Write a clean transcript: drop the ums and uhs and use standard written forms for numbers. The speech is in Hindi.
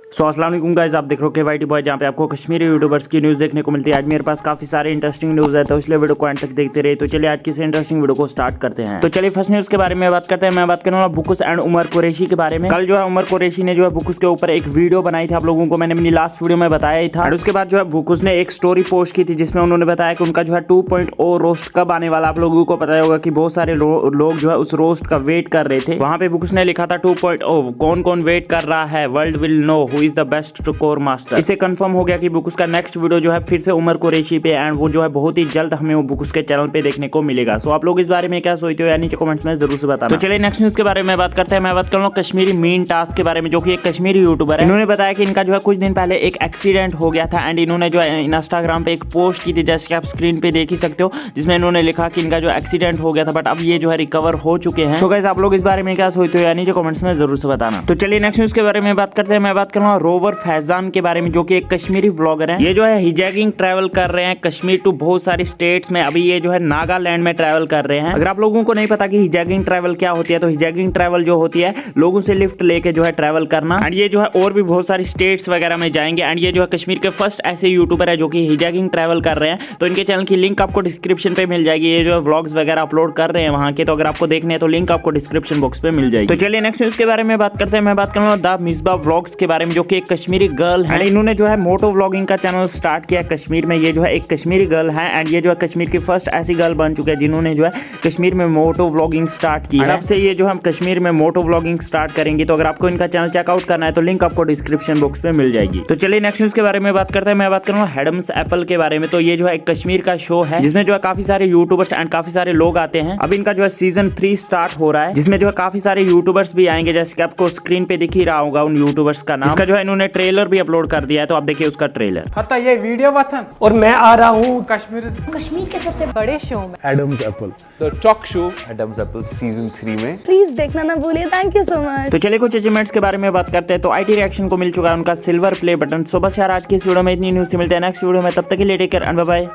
अस्सलाम वालेकुम गाइस, आप देख रहे हो के वाईटी बॉय, जहाँ पे आपको कश्मीरी यूट्यूबर्स की न्यूज़ देखने को मिलती है। आज मेरे पास काफी सारे इंटरेस्टिंग न्यूज़ है, तो इसलिए वीडियो को एंड तक देखते रहिए। तो चलिए आज की इस इंटरेस्टिंग वीडियो को स्टार्ट करते हैं। तो चलिए फर्स्ट न्यूज़ के बारे में बात करते हैं। मैं बात करने वाला बुकुस एंड उमर कुरैशी के बारे में। कल जो है उमर कुरैशी ने जो है बुकुस के ऊपर एक वीडियो बनाई थी, आप लोगों को मैंने अपनी लास्ट वीडियो में बताया ही था। और उसके बाद जो है बुकुस ने एक स्टोरी पोस्ट की थी, जिसमें उन्होंने बताया कि उनका जो है 2.0 रोस्ट कब आने वाला। आप लोगों को पता होगा कि बहुत सारे लोग जो है उस रोस्ट का वेट कर रहे थे। वहां पे बुकुस ने लिखा था 2.0 कौन कौन वेट कर रहा है, world will know who is the best core master. इसे कंफर्म हो गया कि बुकुस का नेक्स्ट वीडियो जो है फिर से उमर कुरैशी पे, एंड वो जो है बहुत ही जल्द हमें वो बुकुस के चैनल पे देखने को मिलेगा। सो आप लोग इस बारे में क्या सोचते हो या नीचे कमेंट्स में जरूर से बताना। तो चलिए नेक्स्ट न्यूज के बारे में बात करते हैं। मैं बात कर रहा हूँ कश्मीरी मीन टास्क के बारे में, जो कि एक कश्मीरी यूट्यूबर है। इन्होंने बताया कि इनका जो है कुछ दिन पहले एक एक्सीडेंट हो गया था, एंड इन्होंने जो है इंस्टाग्राम पे एक पोस्ट की थी, जैसे कि आप स्क्रीन पे देख ही सकते हो, जिसमें इन्होंने लिखा कि इनका जो एक्सीडेंट हो गया था, बट अब ये जो है रिकवर हो चुके हैं। सो गाइस आप लोग इस बारे में क्या सोचते हो या नीचे कमेंट्स में जरूर से बताना। तो चलिए नेक्स्ट न्यूज के बारे में बात करते हैं। मैं बात कर रहा हूँ रोवर फैजान के बारे में, जो कि एक कश्मीरी व्लॉगर है। ये जो है हिजैगिंग ट्रैवल कर रहे हैं कश्मीर टू बहुत सारी स्टेट्स में। अभी ये जो है नागालैंड में ट्रैवल कर रहे हैं। अगर आप लोगों को नहीं पता कि हिजैगिंग ट्रैवल क्या होती है, तो हिजैगिंग ट्रैवल जो होती है लोगों से लिफ्ट लेके जो है ट्रैवल करना। एंड ये जो है और भी बहुत सारी स्टेट्स वगैरह में जाएंगे। एंड ये जो है कश्मीर के फर्स्ट ऐसे यूट्यूबर है जो कि हिजैगिंग ट्रैवल कर रहे हैं। तो इनके चैनल की लिंक आपको डिस्क्रिप्शन पे मिल जाएगी। ये जो है व्लॉग्स वगैरह अपलोड कर रहे हैं वहां के, तो अगर आपको देखने हैं तो लिंक आपको डिस्क्रिप्शन बॉक्स पे मिल जाएगी। तो चलिए नेक्स्ट न्यूज के बारे में बात करते हैं। मैं बात करूंगा द मिसबा व्लॉग्स के बारे में, जो कि एक कश्मीरी गर्ल है। इन्होंने जो है मोटो व्लॉगिंग का चैनल स्टार्ट किया कश्मीर में। ये जो है एक कश्मीरी गर्ल है, एंड ये जो है कश्मीर की फर्स्ट ऐसी गर्ल बन चुकी है जिन्होंने जो है कश्मीर में मोटो व्लॉगिंग स्टार्ट की है। अब से ये जो हम कश्मीर में मोटो व्लॉगिंग स्टार्ट करेंगे, तो अगर आपको इनका चैनल चेकआउट करना है तो लिंक आपको डिस्क्रिप्शन बॉक्स पे मिल जाएगी। तो चलिए नेक्स्ट न्यूज के बारे में बात करते हैं। मैं बात करूंगा हैडम्स एप्पल के बारे में। तो ये जो है एक कश्मीर का शो है, जिसमें जो है काफी सारे यूट्यूबर्स एंड काफी सारे लोग आते हैं। अब इनका जो है सीजन 3 स्टार्ट हो रहा है, जिसमें जो है काफी सारे यूट्यूबर्स भी आएंगे, जैसे कि आपको स्क्रीन पे दिख ही रहा होगा उन यूट्यूबर्स का नाम। इसका जो है इन्होंने ट्रेलर भी अपलोड कर दिया है, तो आप देखिए उसका ट्रेलर। पता ये वीडियो वतन और मैं आ रहा हूँ कश्मीर के सबसे बड़े शो में, Adam's apple the talk show Adam's apple season 3 में। प्लीज देखना ना भूलिए। Thank you so much. तो चलिए कुछ अचीवमेंट्स के बारे में बात करते हैं। तो आईटी रिएक्शन को मिल चुका है उनका सिल्वर प्ले बटन। सो बस यार आज की इस वीडियो में इतनी न्यूज़ मिलते हैं नेक्स्ट वीडियो में, तब तक के लिए take care and bye bye.